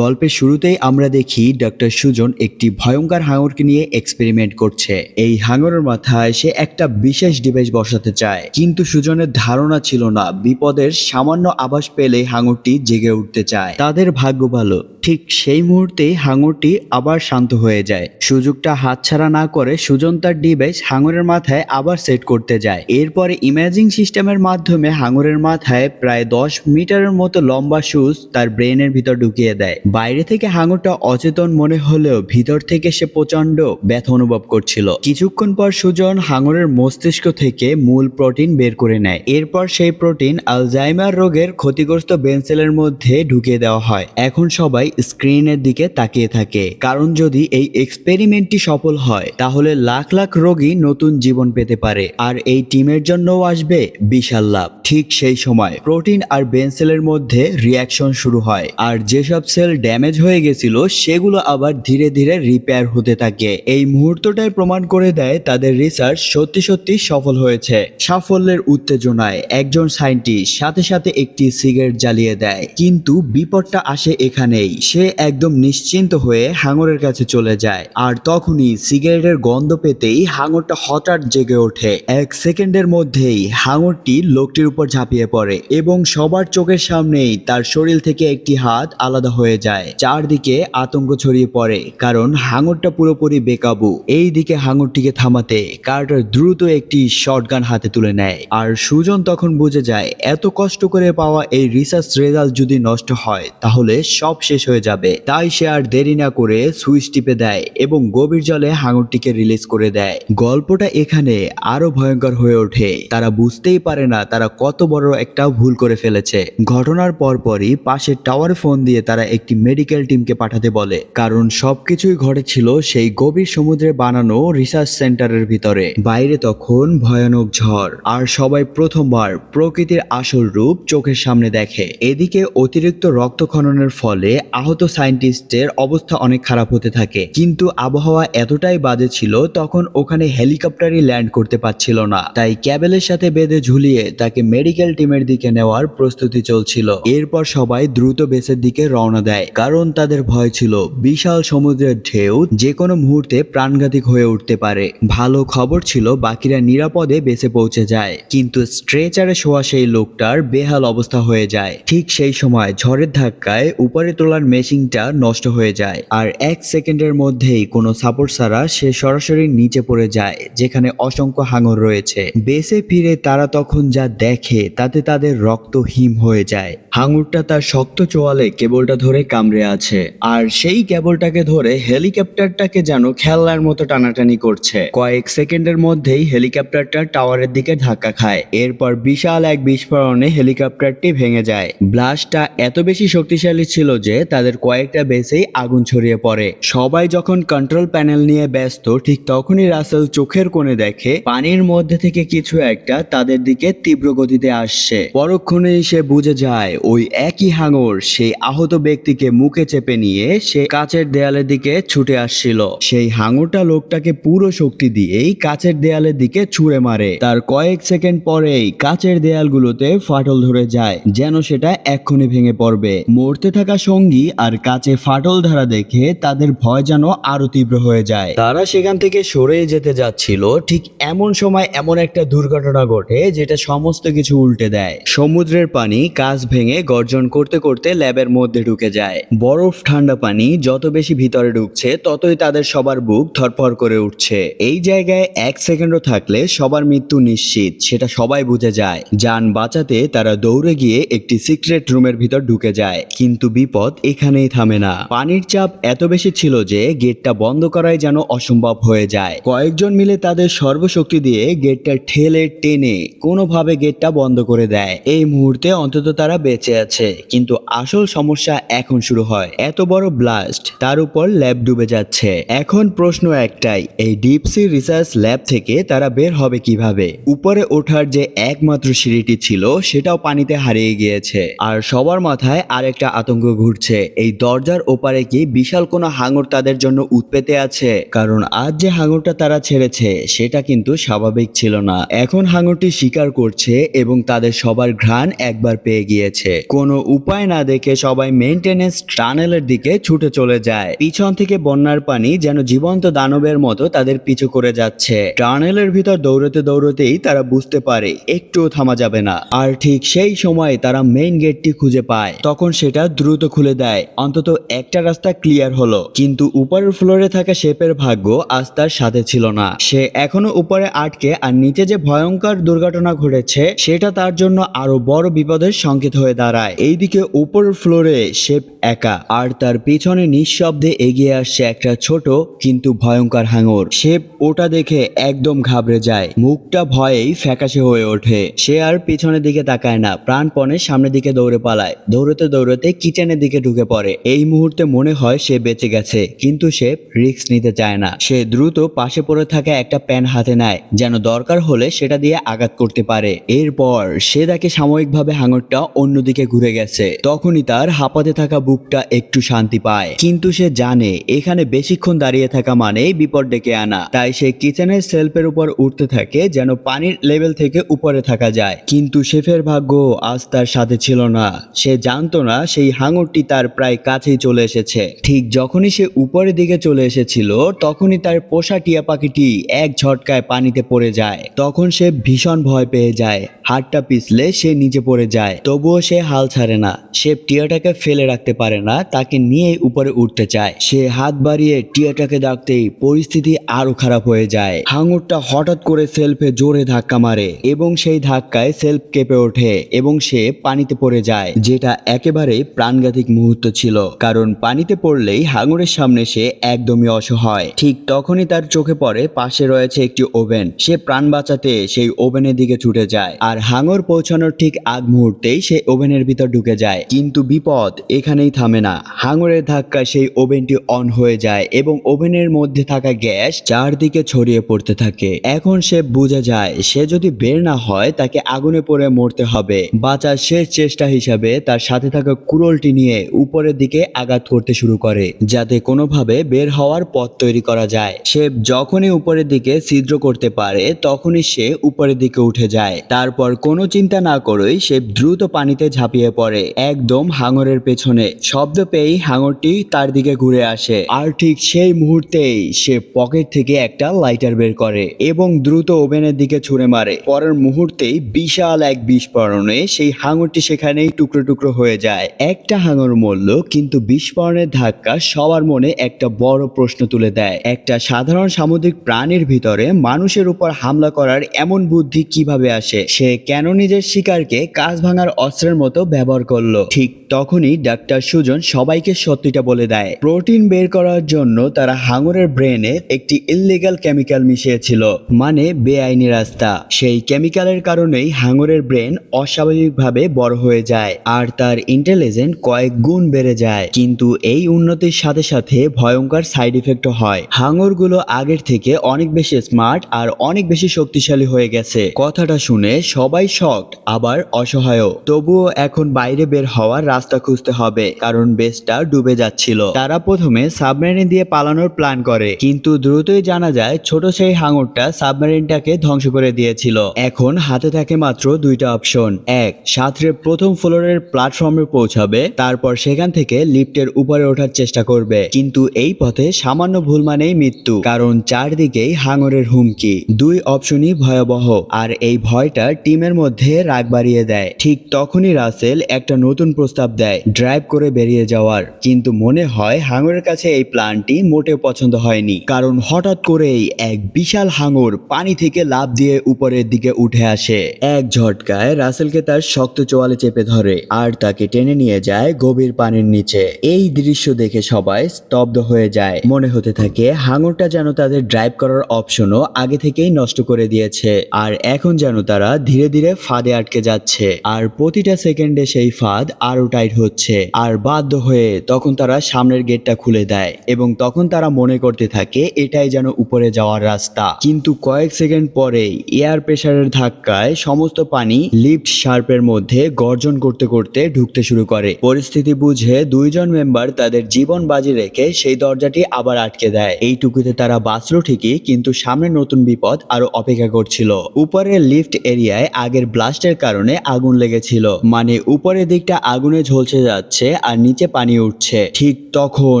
গল্পের শুরুতেই আমরা দেখি ডক্টর সুজন একটি ভয়ঙ্কর হাঙরকে নিয়ে এক্সপেরিমেন্ট করছে। এই হাঙরের মাথায় সে একটা বিশেষ ডিভাইস বসাতে চায়, কিন্তু সুজনের ধারণা ছিল না বিপদের সামান্য আভাস পেলেই হাঙরটি জেগে উঠতে চায়। তাদের ভাগ্য ভালো, ঠিক সেই মুহূর্তেই হাঙরটি আবার শান্ত হয়ে যায়। সুযোগটা হাতছাড়া না করে সুজন তার ডিভাইস হাঙরের মাথায় আবার সেট করতে যায়। এরপরে ইমেজিং সিস্টেমের মাধ্যমে হাঙরের মাথায় প্রায় 10 মিটারের মতো লম্বা সুচ তার ব্রেনের ভিতর ঢুকিয়ে দেয়। বাইরে থেকে হাঙরটা অচেতন মনে হলেও ভিতর থেকে সে প্রচন্ড ব্যথা অনুভব করছিল। কিছুক্ষণ পর সুজন হাঙরের মস্তিষ্ক থেকে মূল প্রোটিন বের করে নেয়। এরপর সেই প্রোটিন আলজাইমার রোগের ক্ষতিগ্রস্ত ব্রেন সেলের মধ্যে ঢুকিয়ে দেওয়া হয়। এখন সবাই স্ক্রিনের দিকে তাকিয়ে থাকে, কারণ যদি এই এক্সপেরিমেন্টটি সফল হয় তাহলে লাখ লাখ রোগী নতুন জীবন পেতে পারে, আর এই টিমের জন্যও আসবে বিশাল লাভ। ঠিক সেই সময় প্রোটিন আর ব্রেন সেলের মধ্যে রিয়াকশন শুরু হয়, আর যেসব সেল ড্যামেজ হয়ে গেছিল সেগুলো আবার ধীরে ধীরে রিপেয়ার হতে থাকে। এই মুহূর্তটাই প্রমাণ করে দেয় তাদের রিসার্চ সত্যি সত্যি সফল হয়েছে। সাফল্যের উত্তেজনায় একজন সায়েন্টিস্ট সাথে সাথে একটি সিগারেট জ্বালিয়ে দেয়, কিন্তু বিপদটা আসে এখানেই। সে একদম নিশ্চিন্ত হয়ে হাঙরের কাছে চলে যায়, আর তখনই সিগারেটের গন্ধ পেতেই হাঙরটা হঠাৎ জেগে ওঠে। 1 সেকেন্ডের মধ্যেই হাঙরটি লোকটির উপর ঝাঁপিয়ে পড়ে এবং সবার চোখের সামনেই তার শরীর থেকে একটি হাত আলাদা হয়ে যায়। চারদিকে আতঙ্ক ছড়িয়ে পড়ে, কারণ হাঙরটা পুরোপুরি বেকাবু। এই দিকে হাঙরটিকে থামাতে কার্টার দ্রুত একটি শটগান হাতে তুলে নেয়, আর সুজন তখন বুঝে যায় এত কষ্ট করে পাওয়া এই রিসার্চ রেজাল্ট যদি নষ্ট হয় তাহলে সব শেষ হয়ে যাবে। তাই সে আর দেরি না করে সুইচ টিপে দেয় এবং গভীর জলে হাঙরটিকে রিলিজ করে দেয়। গল্পটা এখানে আরো ভয়ঙ্কর হয়ে ওঠে। তারা বুঝতেই পারে না তারা কত বড় একটা ভুল করে ফেলেছে। ঘটনার পরপরই পাশের টাওয়ারে ফোন দিয়ে তারা একটি মেডিকেল টিমকে পাঠাতে বলে, কারণ সবকিছুই ঘটেছিল সেই গভীর সমুদ্রে বানানো রিসার্চ সেন্টারের ভিতরে। বাইরে তখন ভয়ানক ঝড়, আর সবাই প্রথমবার প্রকৃতির আসল রূপ চোখের সামনে দেখে। এদিকে অতিরিক্ত রক্তক্ষরণের ফলে আহত সায়েন্টিস্টের অবস্থা অনেক খারাপ হতে থাকে, কিন্তু আবহাওয়া এতটাই বাজে ছিল তখন ওখানে হেলিকপ্টারই ল্যান্ড করতে পারছিল না। তাই ক্যাবেলের সাথে বেঁধে ঝুলিয়ে তাকে মেডিকেল টিমের দিকে নেওয়ার প্রস্তুতি চলছিল। এরপর সবাই দ্রুত বেসের দিকে রওনা দেয়, কারণ তাদের ভয় ছিল বিশাল সমুদ্রের ঢেউ যে কোনো মুহূর্তে প্রাণঘাতী হয়ে উঠতে পারে। ভালো খবর ছিল বাকিরা নিরাপদে বেসে পৌঁছে যায়, কিন্তু স্ট্রেচারে শোয়া সেই লোকটার বেহাল অবস্থা হয়ে যায়। ঠিক সেই সময় ঝড়ের ধাক্কায় উপরে তোলার মেশিনটা নষ্ট হয়ে যায়, আর 1 সেকেন্ডের মধ্যেই কোনো সাপোর্ট ছাড়া সে সরাসরি নিচে পড়ে যায়, যেখানে অসংখ্য হাঙর রয়েছে। বেসে ফিরে তারা তখন যা দেখে তাতে তাদের রক্ত হিম হয়ে যায়। হাঙরটা তার শক্ত চোয়ালে কেবলটা ধরে কামড়ে আছে, আর সেই কেবলটাকে ধরে হেলিকপ্টারটাকে যেন খেলনার মতো টানাটানি করছে। কয়েক সেকেন্ডের মধ্যেই হেলিকপ্টারটা টাওয়ারের দিকে ধাক্কা খায়। এরপর বিশাল এক বিস্ফোরণে হেলিকপ্টারটি ভেঙে যায়। ব্লাস্টটা এত বেশি শক্তিশালী ছিল যে তাদের কয়েকটা বেসেই আগুন ছড়িয়ে পড়ে। সবাই যখন কন্ট্রোল প্যানেল নিয়ে ব্যস্ত, ঠিক তখনই রাসেল চোখের কোণে দেখে পানির মধ্যে থেকে কিছু একটা তাদের দিকে তীব্র গতিতে আসছে। পরক্ষণেই সে বুঝে যায় ওই একই হাঙর সেই আহত ব্যক্তিকে মুখে চেপে নিয়ে সে কাচের দেয়ালের দিকে ছুটে আসছিল। সেই হাঙরটা লোকটাকে পুরো শক্তি দিয়েই কাচের দেয়ালের দিকে ছুঁড়ে মারে। তার কয়েক সেকেন্ড পরেই কাচের দেয়ালগুলোতে ফাটল ধরে যায়, যেন সেটা এক্ষুনি ভেঙে পড়বে। মরতে থাকা সঙ্গী আর কাচে ফাটল ধরা দেখে তাদের ভয় যেন আরো তীব্র হয়ে যায়। তারা সেখান থেকে সরে যেতে যাচ্ছিল, ঠিক এমন সময় এমন একটা দুর্ঘটনা ঘটে যেটা সমস্ত কিছু উল্টে দেয়। সমুদ্রের পানি কাঁচ ভেঙে গর্জন করতে করতে ল্যাবের মধ্যে ঢুকে যায়। বরফ ঠান্ডা পানি যত বেশি ভিতরে ঢুকছে ততই তাদের সবার বুক ধড়ফড় করে উঠছে। এই জায়গায় 1 সেকেন্ডও থাকলে সবার মৃত্যু নিশ্চিত, সেটা সবাই বুঝে যায়। যান বাঁচাতে তারা দৌড়ে গিয়ে একটি সিক্রেট রুমের ভিতর ঢুকে যায়, কিন্তু বিপদ এখানেই থামে না। পানির চাপ এত বেশি ছিল যে গেটটা বন্ধ করাই যেন অসম্ভব হয়ে যায়। কয়েকজন মিলে তাদের সর্বশক্তি দিয়ে গেটটা ঠেলে টেনে কোনোভাবে গেটটা বন্ধ করে দেয়। এই মুহূর্তে অন্তত তারা বেঁচে আছে, কিন্তু আসল সমস্যা এখন শুরু হয়। এত বড় ব্লাস্ট, তার উপর ল্যাব ডুবে যাচ্ছে। এখন প্রশ্ন একটাই, এই ডিপ সি রিসার্চ ল্যাব থেকে তারা বের হবে কিভাবে? উপরে ওঠার যে একমাত্র সিঁড়িটি ছিল সেটাও পানিতে হারিয়ে গিয়েছে, আর সবার মাথায় আরেকটা আতঙ্ক ঘুরছে, এই দরজার ওপারে কি বিশাল কোনো হাঙর তাদের জন্য উৎপেতে আছে? কারণ আজ যে হাঙরটা তারা ছেড়েছে সেটা কিন্তু স্বাভাবিক ছিল না। এখন হাঙরটি শিকার করছে এবং তাদের সবার ঘ্রাণ একবার পেয়ে গিয়েছে। কোনো উপায় না দেখে সবাই মেইনটেনেন্স মেইনটেনেন্স টানেলের দিকে ছুটে চলে যায়। পিছন থেকে বন্যার পানি যেন জীবন্ত দানবের মতো তাদের পিছু করে যাচ্ছে। টানেলের ভিতর দৌড়তে দৌড়তেই তারা বুঝতে পারে একটুও থামা যাবে না। আর ঠিক সেই সময় তারা মেইন গেটটি খুঁজে পায়। তখন সেটা দ্রুত খুলে দেয়। অন্তত একটা রাস্তা ক্লিয়ার হলো। কিন্তু উপরের ফ্লোরে থাকা শেপের ভাগ্য আজ তার সাথে ছিল না। সে এখনো উপরে আটকে, আর নিচে যে ভয়ঙ্কর দুর্ঘটনা ঘটেছে সেটা তার জন্য আরো বড় বিপদের সংকেত হয়ে দাঁড়ায়। এইদিকে উপরের ফ্লোরে শেপ একা, আর তার পিছনে নিঃশব্দে এগিয়ে আসছে একটা ছোট কিন্তু ভয়ঙ্কর হাঙর। শেপ ওটা দেখে একদম ঘাবড়ে যায়, মুখটা ভয়েই ফ্যাকাশে হয়ে ওঠে। সে আর পিছনের দিকে তাকায় না, প্রাণপণে সামনের দিকে দৌড়ে পালায়। দৌড়তে দৌড়তে কিচেনের দিকে ঢুকে পড়ে। এই মুহূর্তে মনে হয় সে বেঁচে গেছে, কিন্তু সে রিস্ক নিতে চায় না। সে দ্রুত পাশে পড়ে থাকা একটা প্যান হাতে নেয়, যেন দরকার হলে সেটা দিয়ে আঘাত করতে পারে। এরপর সে দেখে সাময়িকভাবে হাঙরটা অন্যদিকে ঘুরে গেছে। তখনই তার হাঁপাতে থাকা বুকটা একটু শান্তি পায়, কিন্তু সে জানে এখানে বেশিক্ষণ দাঁড়িয়ে থাকা মানে বিপদ ডেকে আনা। তাই সে কিচেনের সেলফের উপর উঠতে থাকে, যেন পানির লেভেল থেকে উপরে থাকা যায়। কিন্তু শেফের ভাগ্য আজ তার সাথে ছিল না। সে জানতো না সেই হাঙরটি তার প্রায় কাছেই চলে এসেছে। ঠিক যখনই সে উপরের দিকে চলে এসেছিল, তখনই তার পোষা টিয়া পাখিটি এক ঝটকায় পানিতে পড়ে যায়। তখন সে ভীষণ ভয় পেয়ে যায়, হাতটা পিছলে সে নিচে পড়ে যায়। তবুও সে হাল ছাড়ে না। সে টিয়াটাকে ফেলে রাখতে পারে না, তাকে নিয়ে উপরে উঠতে চায়। সে হাত বাড়িয়ে টিয়াটাকে ডাকতেই পরিস্থিতি আরো খারাপ হয়ে যায়। হাঙরটা হঠাৎ করে সেলফে জোরে ধাক্কা মারে, এবং সেই ধাক্কায় সেলফ কেঁপে ওঠে এবং সে পানিতে পড়ে যায়, যেটা একেবারে প্রাণঘাতী মুহূর্ত ছিল। কারণ পানিতে পড়লেই হাঙরের সামনে সে একদমই অসহায়। ঠিক তখনই তার চোখে পড়ে পাশে রয়েছে একটি ওভেন। সে প্রাণ বাঁচাতে সেই ওভেনের দিকে ছুটে যায়, আর হাঙর পৌঁছানোর ঠিক আগ মুহূর্তেই সে ওভেনের ভিতর ঢুকে যায়। কিন্তু বিপদ এখানেই থামে না। হাঙরের ধাক্কায় সেই ওভেনটি অন হয়ে যায় এবং ওভেনের মধ্যে থাকা গ্যাস চারদিকে ছড়িয়ে পড়তে থাকে। এখন সে বুঝে যায় সে যদি বের না হয় তাকে আগুনে পড়ে মরতে হবে। বাঁচার শেষ চেষ্টা হিসাবে তার সাথে থাকা কুড়োলটি নিয়ে উপরের দিকে আঘাত করতে শুরু করে, যাতে কোনোভাবে বের হওয়ার পথ তৈরি করা যায়। সে যখনই উপরের দিকে ছিদ্র করতে পারে তখনই সে উপরের দিকে উঠে যায়। তারপর কোনো চিন্তা না করেই সে দ্রুত পানিতে ঝাঁপিয়ে পড়ে, একদম হাঙরের পেছনে। শব্দ পেয়েই হাঙরটি তার দিকে ঘুরে আসে, আর ঠিক সেই মুহূর্তেই সে পকেট থেকে একটা লাইটার বের করে এবং দ্রুত ওভেনের দিকে ছুঁড়ে মারে। পরের মুহূর্তেই বিশাল এক বিস্ফোরণে সেই হাঙরটি সেখানেই টুকরো টুকরো হয়ে যায়। একটা হাঙর মরল, কিন্তু বিস্ফোরণের ধাক্কা সবার মনে একটা বড় প্রশ্ন তুলে দেয়। একটা সাধারণ সামুদ্রিক প্রাণীর ভিতরে মানুষের উপর হামলা করার এমন বুদ্ধি কিভাবে আসে? সে কেন নিজের শিকারকে কাঁচ ভাঙার অস্ত্রের মতো ব্যবহার করলো? ঠিক তখনই ডাক্তার সুজন সবাইকে সত্যিটা বলে দেয়। প্রোটিন বের করার জন্য তারা হাঙরের ব্রেনে একটি ইললিগাল কেমিক্যাল মিশিয়েছিল, মানে বেআইনি রাস্তা। সেই কেমিক্যালের কারণেই হাঙরের ব্রেন অস্বাভাবিকভাবে বড় হয়ে যায়, আর তার ইন্টেলিজেন্ট কয়েক গুণ বেড়ে যায়। কিন্তু এই উন্নতির সাথে সাথে ভয়ঙ্কর সাইড ইফেক্টও হয়। হাঙরগুলো আগের থেকে অনেক বেশি স্মার্ট আর অনেক বেশি শক্তিশালী হয়ে গেছে। কথাটা শুনে সবাই শকড, আবার অসহায়ও। তবুও এখন বাইরে বের হওয়ার রাস্তা খুঁজতে হবে, কারণ বেসটা ডুবে যাচ্ছিল। তারা প্রথমে সাবমেরিন দিয়ে পালানোর প্ল্যান করে, কিন্তু দ্রুতই জানা যায় ছোট সেই হাঙরটা সাবমেরিনটাকে ধ্বংস করে দিয়েছিল। এখন হাতে থাকে মাত্র দুইটা অপশন। এক, সাঁতরে প্রথম ফ্লোরের প্ল্যাটফর্মে পৌঁছাবে, তারপর সেখান থেকে লিফটের উপরে ওঠার চেষ্টা করবে। কিন্তু এই পথে সামান্য ভুল মানেই মৃত্যু, কারণ চারদিকেই হাঙরের হুমকি। দুই অপশনই ভয়াবহ, আর এই ভয়টা টিমের মধ্যে রাগ বাড়িয়ে দেয়। ঠিক তখনই রাসেল একটা নতুন প্রস্তাব দেয়, ড্রাইভ করে বেরিয়ে যাওয়ার। কিন্তু মনে হয় হাঙরের কাছে এই প্ল্যানটি মোটেও পছন্দ হয়নি, কারণ হঠাৎ করেই এক বিশাল হাঙর পানি থেকে লাফ দিয়ে উপরের দিকে উঠে আসে। এক ঝটকায় রাসেলকে তার শক্ত চোয়ালে চেপে ধরে, আর তাকে টেনে নিয়ে যায় গভীর পানির নিচে। এই দৃশ্য দেখে সবাই স্তব্ধ হয়ে যায়। মনে হতে থাকে হাঙরটা যেন তাদের ড্রাইভ করার অপশনও আগে থেকেই নষ্ট করে দিয়েছে, আর এখন যেন তারা ধীরে ধীরে ফাঁদে আটকে যাচ্ছে। আর প্রতিটা সেকেন্ডে সেই ফাঁদ আরো টাইট হচ্ছে। আর বাধ্য হয়ে তখন তারা সামনের গেটটা খুলে দেয়, এবং তখন তারা মনে করতে থাকে এটাই যেন উপরে যাওয়ার রাস্তা। কিন্তু কয়েক সেকেন্ড পরেই এয়ার প্রেসারের ধাক্কায় সমস্ত পানি লিফট শার্পের মধ্যে গর্জন করতে করতে ঢুকতে শুরু করে। পরিস্থিতি বুঝে দুইজন মেম্বার তাদের জীবন বাজি রেখে সেই দরজাটি আবার আটকে দেয়। এইটুকুতে তারা বাঁচলো ঠিকই, কিন্তু সামনে নতুন বিপদ আরো অপেক্ষা করছিল। উপরের লিফট এরিয়ায় আগের ব্লাস্টের কারণে আগুন লেগেছিল, মানে উপরের দিকটা আগুনে ঝলসে যাচ্ছে, আর নিচে পানি উঠছে। ঠিক তখন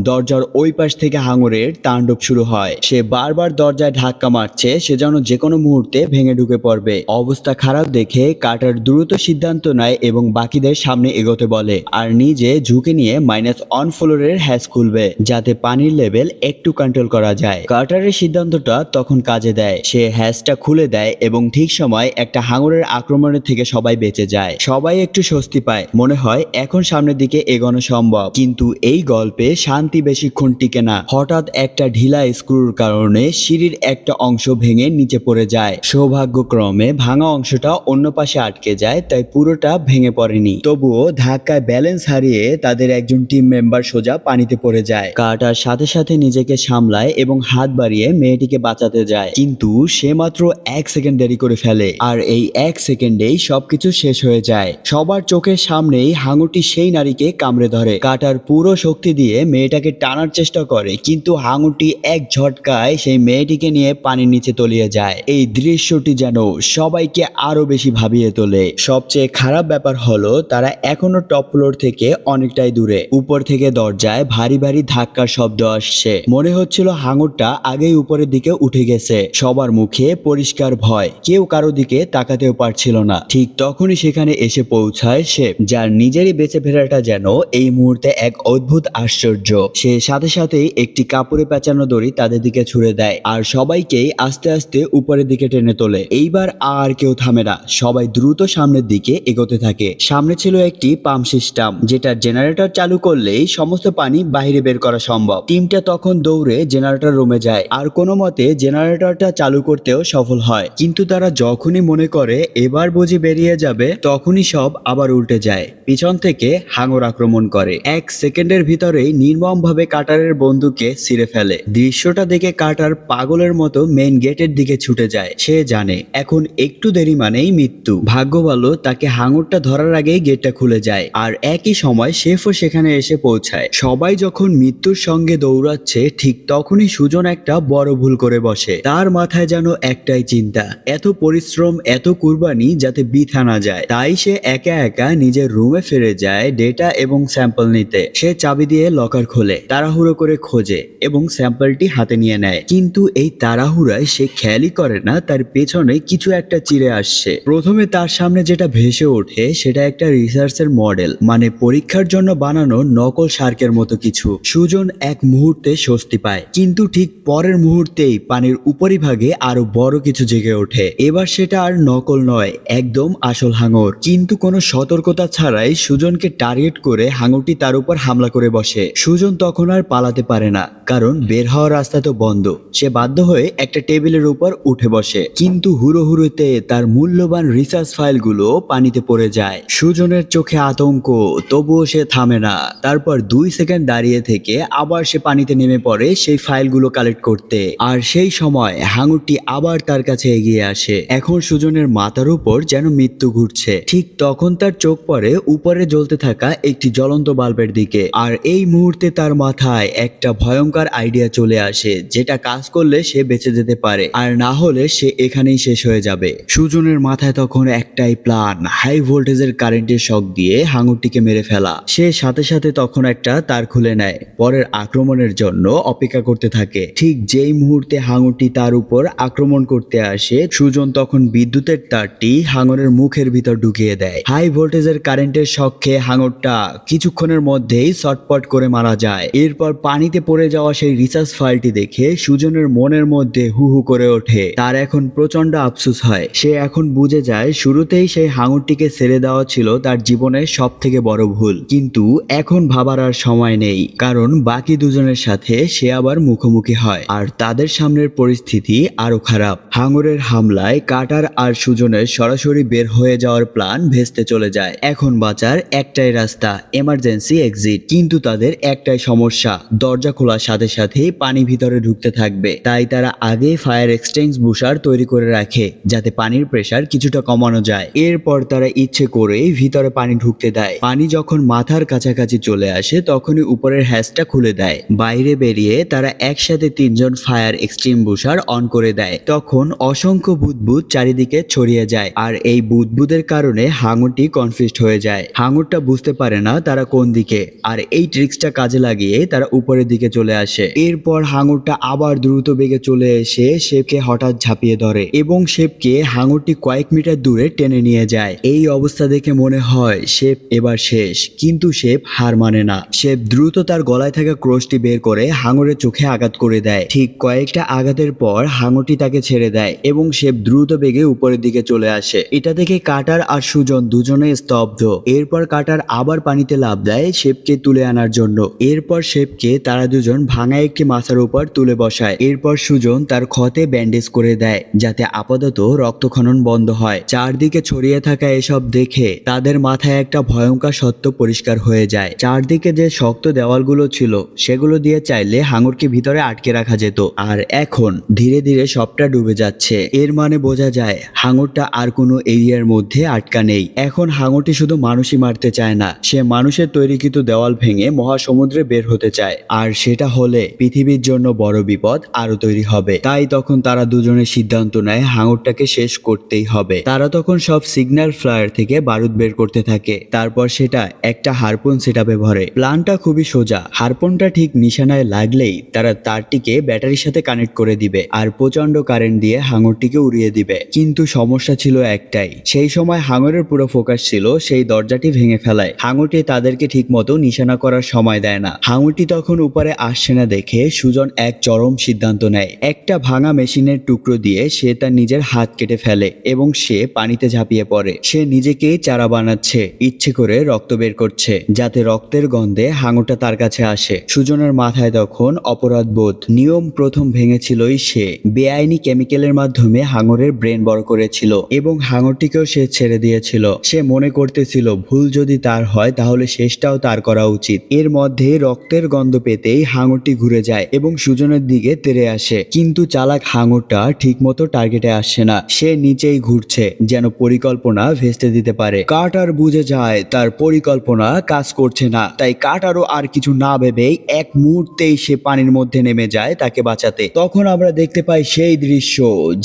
দরজার ওই পাশ থেকে হাঙরের তাণ্ডব শুরু হয়। সে বারবার দরজায় ধাক্কা মারছে, সে যেন যে কোনো মুহূর্তে ভেঙে ঢুকে পড়বে। অবস্থা খারাপ দেখে কার্টার দ্রুত সিদ্ধান্ত নেয় এবং বাকিদের সামনে এগোতে বলে, আর নিজে ঝুঁকে নিয়ে -1 ফ্লোরের হ্যাচ খুলবে যাতে পানির লেভেল একটু কন্ট্রোল করা যায়। কার্টারের সিদ্ধান্তটা তখন কাজে দেয়। সে হ্যাচটা খুলে দেয় এবং ঠিক সময় একটা হাঙরের আক্রমণের থেকে সবাই বেঁচে যায়। সবাই একটু স্বস্তি পায়, মনে হয় এখন সামনের দিকে এগোনো সম্ভব। কিন্তু এই গল্পে শান্তি বেশিক্ষণ টিকে না। হঠাৎ একটা ঢিলা স্ক্রুর কারণে সিঁড়ির একটা অংশ ভেঙে নিচে পড়ে যায়। সৌভাগ্যক্রমে ভাঙা অংশটা অন্য পাশে আটকে যায়, তাই পুরোটা ভেঙে পড়েনি। তবুও ধাক্কায় ব্যালেন্স হারিয়ে তাদের একজন টিম মেম্বার সোজা পানিতে পড়ে যায়। কার্টার সাথে সাথে নিজেকে সামলায় এবং হাত বাড়িয়ে মেয়েটিকে বাঁচাতে যায়, কিন্তু সে মাত্র 1 সেকেন্ড দেরি করে ফেলে। আর এই 1 সেকেন্ডেই সবকিছু শেষ হয়ে যায়। সবার চোখের সামনেই হাঙরটি সেই নারীকে কামড়ে ধরে। কার্টার পুরো শক্তি দিয়ে মেয়েটাকে টানার চেষ্টা করে, কিন্তু হাঙরটি এক ঝটকায় সেই মেয়েটিকে নিয়ে পানির নিচে তলিয়ে যায়। এই দৃশ্যটি যেন সবাইকে আরো বেশি ভাবিয়ে তোলে। সবচেয়ে খারাপ ব্যাপার হলো তারা এখনো টপ ফ্লোর থেকে অনেকটাই দূরে। উপর থেকে দরজায় ভারী ভারী ধাক্কার শব্দ আসছে। মনে হচ্ছিল হাঙরটা আগেই উপরের দিকে উঠে গেছে। সবার মুখে পরিষ্কার ভয়, কেউ কারো দিকে তাকাতেও পারছিল না। ঠিক তখনই সেখানে এসে পৌঁছায় সে, যার নিজেরই বেঁচে ফেরাটা যেন এই মুহূর্তে এক অদ্ভুত আশ্চর্য। সে সাথে সাথেই একটি কাপড়ে পেঁচানো দড়ি তাদের দিকে ছুড়ে দেয় আর সবাইকেই আস্তে আস্তে উপরের দিকে টেনে তোলে। এইবার আর কেউ থামে না, সবাই দ্রুত সামনের দিকে এগোতে থাকে। সামনে ছিল একটি পাম্প সিস্টেম, যেটা জেনারেটর চালু করলেই সমস্ত পানি বাইরে বের করা সম্ভব। টিমটা তখন দৌড়ে জেনারেটর রুমে যায় আর কোনো মতে জেনারেটরটা চালু করতেও সফল হয়। কিন্তু তারা যখনই মনে করে এবার বুঝি বেরিয়ে যাবে, তখনই সব আবার উল্টে যায়। পিছন থেকে হাঙর আক্রমণ করে। 1 সেকেন্ডের ভিতরেই নির্মমভাবে কার্টারের বন্দুককে ছিঁড়ে ফেলে। দৃশ্যটা দেখে কার্টার পাগলের মতো মেইন গেটের দিকে ছুটে যায়। সে জানে এখন একটু দেরি মানেই মৃত্যু। ভাগ্য ভালো তাকে হাঙরটা ধরার আগেই গেটটা খুলে যায় আর একই সময় শেফও সেখানে এসে পৌঁছায়। সবাই যখন মৃত্যুর সঙ্গে দৌড়াচ্ছে, ঠিক তখনই সুজন একটা বড় ভুল করে বসে। তার মাথায় যেন একটাই চিন্তা, এত পরিশ্রম এত কুরবানি যাতে বৃথা না যায়। তাই সে একা একা নিজের রুমে ফিরে যায় ডেটা এবং স্যাম্পল নিতে। সে চাবি দিয়ে লকার খোলে, তাড়াহুড়ো করে খোঁজে এবং স্যাম্পলটি হাতে নিয়ে নেয়। কিন্তু এই তাড়াহুড়ায় সে খেয়ালই করে না তার পেছনে কিছু একটা চিড়ে আসছে। প্রথমে তার সামনে যেটা ভেসে ওঠে সেটা একটা রিসার্চের মডেল, মানে পরীক্ষার জন্য বানানো নকল শার্কের মতো কিছু। সুজন এক মুহূর্তে স্বস্তি পায়, কিন্তু ঠিক পরের মুহূর্তেই পানির উপরিভাগে আরো বড় কিছু জেগে ওঠে। এবার সেটা আর নকল নয়, একদম আসল হাঙর। কিন্তু কোনো সতর্কতা ছাড়াই সুজনকে টার্গেট করে হাঙরটি তার উপর হামলা করে বসে। সুজন তখন আর পালাতে পারে না, কারণ বের হওয়ার রাস্তা তো বন্ধ। সে বাধ্য হয়ে একটা টেবিলের উপর উঠে বসে, কিন্তু হুড়োহুড়িতে তার মূল্যবান রিসার্চ ফাইলগুলো পানিতে পড়ে যায়। সুজনের চোখে আতঙ্ক, তবুও সে থামে না। তারপর 2 সেকেন্ড দাঁড়িয়ে থেকে আবার সে পানিতে নেমে পড়ে সেই ফাইলগুলো কালেক্ট করতে। আর সেই সময় হাঙরটি আবার তার কাছে এগিয়ে আসে। এখন সুজনের মাথার উপর যেন মৃত্যু ঘুরছে। ঠিক তখন তার চোখ পড়ে উপরে জ্বলতে থাকা একটি জ্বলন্ত বাল্বের দিকে। আর এই মুহূর্তে তার মাথায় একটা ভয়ঙ্কর আইডিয়া চলে আসে, যেটা কাজ করলে সে বেঁচে যেতে পারে, আর না হলে সে এখানেই শেষ হয়ে যাবে। সুজনের মাথায় তখন একটাই প্ল্যান, হাই ভোল্টেজের কারেন্টের শক দিয়ে হাঙরটিকে মেরে ফেলা। সে সাথে সাথে তখন একটা তার খুলে নেয়, পরের আক্রমণের জন্য অপেক্ষা করতে থাকে। ঠিক যেই মুহূর্তে হাঙরটি তার উপর আক্রমণ করতে আসে, সুজন তখন বিদ্যুতের তারটি হাঙরের মুখের ভিতর ঢুকিয়ে দেয়। হাই ভোল্টেজের কারেন্টের শক খেয়ে হাঙরটা কিছুক্ষণের মধ্যেই ছটপট করে মারা যায়। এরপর পানিতে পড়ে যাওয়া সেই রিসার্চ ফাইলটি দেখে সুজনের মনের মধ্যে হু হু করে ওঠে। তার এখন প্রচন্ড আফসোস হয়। সে এখন বুঝে যায় শুরুতেই সেই হাঙরটিকে ছেড়ে দেওয়া ছিল তার জীবনের সব থেকে বড় ভুল। কিন্তু এখন ভাবার আর সময় নেই, কারণ বাকি দুজনের সাথে সে আবার মুখোমুখি হয় আর তাদের সামনের পরিস্থিতি আরো খারাপ। হাঙরের হামলায় কার্টার আর সুজনের সরাসরি বের হয়ে যাওয়ার প্ল্যান ভেস্তে চলে যায়। এখন বাঁচার একটাই রাস্তা, এমার্জেন্সি এক্সিট। কিন্তু তাদের একটাই সমস্যা, দরজা খোলার সাথে সাথেই পানি ভিতরে ঢুকতে থাকবে। তাই তারা আগে ফায়ার এক্সটিংগুইশার তৈরি করে রাখে, যাতে পানির প্রেসার কিছুটা কমানো যায়। এরপর তারা ইচ্ছে করেই ভিতরে পানি ঢুকতে দেয়। পানি যখন মাথার কাছাকাছি চলে আসে, তখনই উপরের হ্যাচটা খুলে দেয়। বাইরে বেরিয়ে তারা একসাথে 3 জন ফায়ার এক্সটিংগুইশার অন করে দেয়। তখন অসংখ্য বুদবুদ চারিদিকে ছড়িয়ে যায়, আর এই বুদবুদের কারণে হাঙরটি কনফিউজড হয়ে যায়। হাঙরটা বুঝতে পারে না না তারা কোন দিকে, আর এই ট্রিক্সটা কাজে লাগিয়ে তারা উপরের দিকে চলে আসে। এরপর হাঙরটা আবার দ্রুত বেগে চলে এসে শেফকে হঠাৎ ঝাঁপিয়ে ধরে এবং শেফকে হাঙরটি কয়েক মিটার দূরে টেনে নিয়ে যায়। এই অবস্থা দেখে মনে হয় শেফ এবার শেষ, কিন্তু শেফ হার মানে না। শেফ দ্রুত তার গলায় থাকা ক্রোশটি বের করে হাঙরের চোখে আঘাত করে দেয়। ঠিক কয়েকটা আঘাতের পর হাঙরটি তাকে ছেড়ে দেয় এবং শেফ দ্রুত বেগে উপরের দিকে চলে আসে। এটা দেখে কাটার আর সুজন দুজনে স্তব্ধ। এরপর কাটার আবার পানিতে লাফ দেয় শেফকে তুলে আনার জন্য। এরপর শেফকে তারা দুজন ভাঙা একটি মাথার উপর তুলে বসায়। এরপর সুজন তার ক্ষতে ব্যান্ডেজ করে দেয় যাতে আপাতত রক্তক্ষরণ বন্ধ হয়। চারদিকে ছড়িয়ে থাকা এসব দেখে তাদের মাথায় একটা ভয়ঙ্কর সত্য পরিষ্কার হয়ে যায়। চারদিকে যে শক্ত দেওয়ালগুলো ছিল সেগুলো দিয়ে চাইলে হাঙরকে ভিতরে আটকে রাখা যেত, আর এখন ধীরে ধীরে সবটা ডুবে যাচ্ছে। এর মানে বোঝা যায় হাঙরটা আর কোনো এরিয়ার মধ্যে আটকা নেই। এখন হাঙরটি শুধু মানুষই মারতে চায় না, সে মানুষের তৈরিকৃত দেওয়াল ভেঙে মহাসমুদ্রে বের হতে চায়, আর সেটা হলে পৃথিবীর জন্য বড় বিপদ আরো তৈরি হবে। তাই তখন তারা দুজনের সিদ্ধান্ত নেয় হাঙরটাকে শেষ করতেই হবে। তারা তখন সব সিগন্যাল ফ্লায়ার থেকে বারুদ বের করতে থাকে, তারপর সেটা একটা হারপুন সেটআপে ভরে। প্ল্যানটা খুবই সোজা, হারপুনটা ঠিক নিশানায় লাগলেই তারা তারটিকে ব্যাটারির সাথে কানেক্ট করে দিবে আর প্রচন্ড কারেন্ট দিয়ে হাঙরটিকে উড়িয়ে দিবে। কিন্তু সমস্যা ছিল একটাই, সেই সময় হাঙরের পুরো ফোকাস ছিল সেই দরজাটি ভেঙে ফেলায়। হাঙরটি তাদেরকে ঠিক মতো নিশানা করার সময় দেয় না। হাঙরটি তখন উপরে আসছে না দেখে সুজন এক চরম সিদ্ধান্ত নেয়। একটা ভাঙা মেশিনের টুকরো দিয়ে সে তার নিজের হাত কেটে ফেলে এবং সে পানিতে ঝাঁপিয়ে পড়ে। সে নিজেকেই চারা বানাচ্ছে, ইচ্ছে করে রক্ত বের করছে যাতে রক্তের গন্ধে হাঙরটা তার কাছে আসে। সুজনের মাথায় তখন অপরাধ বোধ। নিয়ম প্রথম ভেঙেছিলই সে, বেআইনি কেমিক্যালের মাধ্যমে হাঙরের ব্রেন বড় করেছিল এবং হাঙরটিকেও সে ছেড়ে দিয়েছিল। সে মনে করতেছিল ভুল যদি তার হয় তাহলে শেষটাও তার করা উচিত। এর মধ্যে রক্তের গন্ধ পেতেই হাঙরটি ঘুরে যায় এবং সুজনের দিকে তেড়ে আসে, কিন্তু চালাক হাঙরটা ঠিক মতো টার্গেটে আসছে না। সে নিচেই ঘুরছে যেন পরিকল্পনা ভেস্তে দিতে পারে। কাটার বুঝে যায় তার পরিকল্পনা কাজ করছে না, তাই কাটারও আর কিছু না ভেবেই এক মুহূর্তেই সে পানির মধ্যে নেমে যায় তাকে বাঁচাতে। তখন আমরা দেখতে পাই সেই দৃশ্য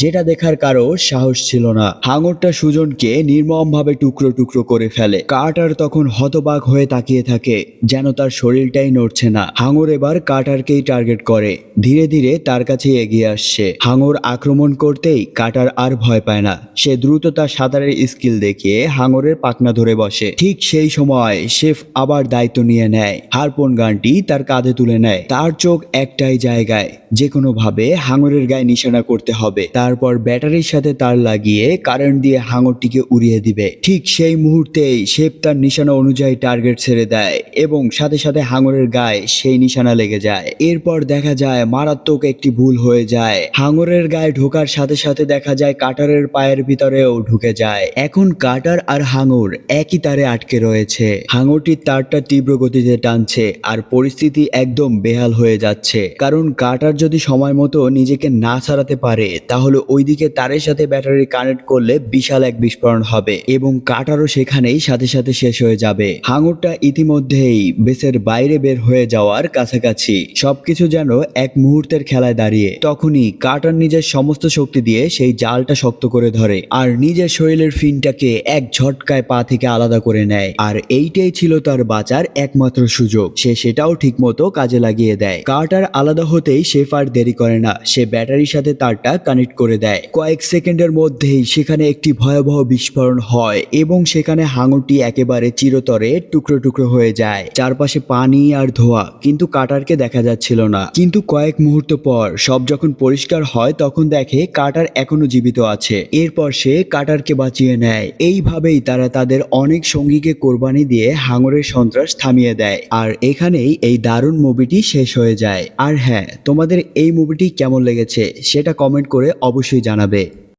যেটা দেখার কারো সাহস ছিল না। হাঙরটা সুজনকে নির্মমভাবে টুকরো টুকরো করে ফেলে। কাটার তখন হতবাক হয়ে তাকিয়ে থাকে যেন তার শরীরটাই নড়ছে না। হাঙর এবার কাটারকেই টার্গেট করে, ধীরে ধীরে তার কাছে এগিয়ে আসছে। হাঙর আক্রমণ করতেই কাটার আর ভয় পায় না। সে দ্রুত তার সাঁতারের স্কিল দেখিয়ে হাঙরের পাখনা ধরে বসে। ঠিক সেই সময় শেফ আবার দায়িত্ব নিয়ে নেয়, হারপুন গানটি তার কাঁধে তুলে নেয়। তার চোখ একটাই জায়গায়, যে কোনো ভাবে হাঙরের গায়ে নিশানা করতে হবে। তারপর ব্যাটারির সাথে তার লাগিয়ে কারেন্ট দিয়ে হাঙরটিকে উড়িয়ে দিবে। ঠিক সেই মুহূর্তেই শেফ তার নিশানা অনুযায়ী টার্গেট ছেড়ে দেয় এবং সাথে সাথে হাঙরের গায়ে সেই নিশানা লেগে যায়। এরপর দেখা যায় মারাত্মক একটি ভুল হয়ে যায়। হাঙরের গায়ে ঢোকার সাথে সাথে দেখা যায় কাটারের পায়ের ভিতরেও ঢুকে যায়। এখন কাটার আর হাঙর একই তারে আটকে রয়েছে। হাঙরটির তারটা তীব্র গতিতে টানছে আর পরিস্থিতি একদম বেহাল হয়ে যাচ্ছে, কারণ কাটার যদি সময় মতো নিজেকে না ছাড়াতে পারে তাহলে ওইদিকে তারের সাথে ব্যাটারি কানেক্ট করলে বিশাল এক বিস্ফোরণ হবে এবং কাটারও সেখানেই সাথে সাথে শেষ হয়ে যাবে। হাঙরটা ইতিমধ্যেই বেসের বাইরে বের হয়ে যাওয়ার কাছাকাছি। সবকিছু যেন এক মুহূর্তের খেলায় দাঁড়িয়ে। তখনই কাটার নিজের সমস্ত শক্তি দিয়ে সেই জালটা শক্ত করে ধরে আর নিজের শরীরের ফিনটাকে এক ঝটকায় পা থেকে আলাদা করে নেয়। আর এইটাই ছিল তার বাঁচার একমাত্র সুযোগ। সে সেটাও ঠিকমতো কাজে লাগিয়ে দেয়। কাটার আলাদা হতেই শেফ আর দেরি করে না, সে ব্যাটারির সাথে তারটা কানেক্ট করে দেয়। কয়েক সেকেন্ডের মধ্যেই সেখানে একটি ভয়াবহ বিস্ফোরণ হয় এবং সেখানে হাঙরটি একেবারে চিরতরে টুকরো টুকরো হয়ে যায়। চারপাশে পানি আর ধোঁয়া, কিন্তু কাটারকে দেখা যাচ্ছিল না। কিন্তু কয়েক মুহূর্ত পর সব যখন পরিষ্কার হয় তখন দেখে কাটার এখনো জীবিত আছে। এরপর সে কাটারকে বাঁচিয়ে নেয়। এইভাবেই তারা তাদের অনেক সঙ্গীকে কোরবানি দিয়ে হাঙরের সন্ত্রাস থামিয়ে দেয়। আর এখানেই এই দারুণ মুভিটি শেষ হয়ে যায়। আর হ্যাঁ, তোমাদের এই মুভিটি কেমন লেগেছে সেটা কমেন্ট করে অবশ্যই জানাবে।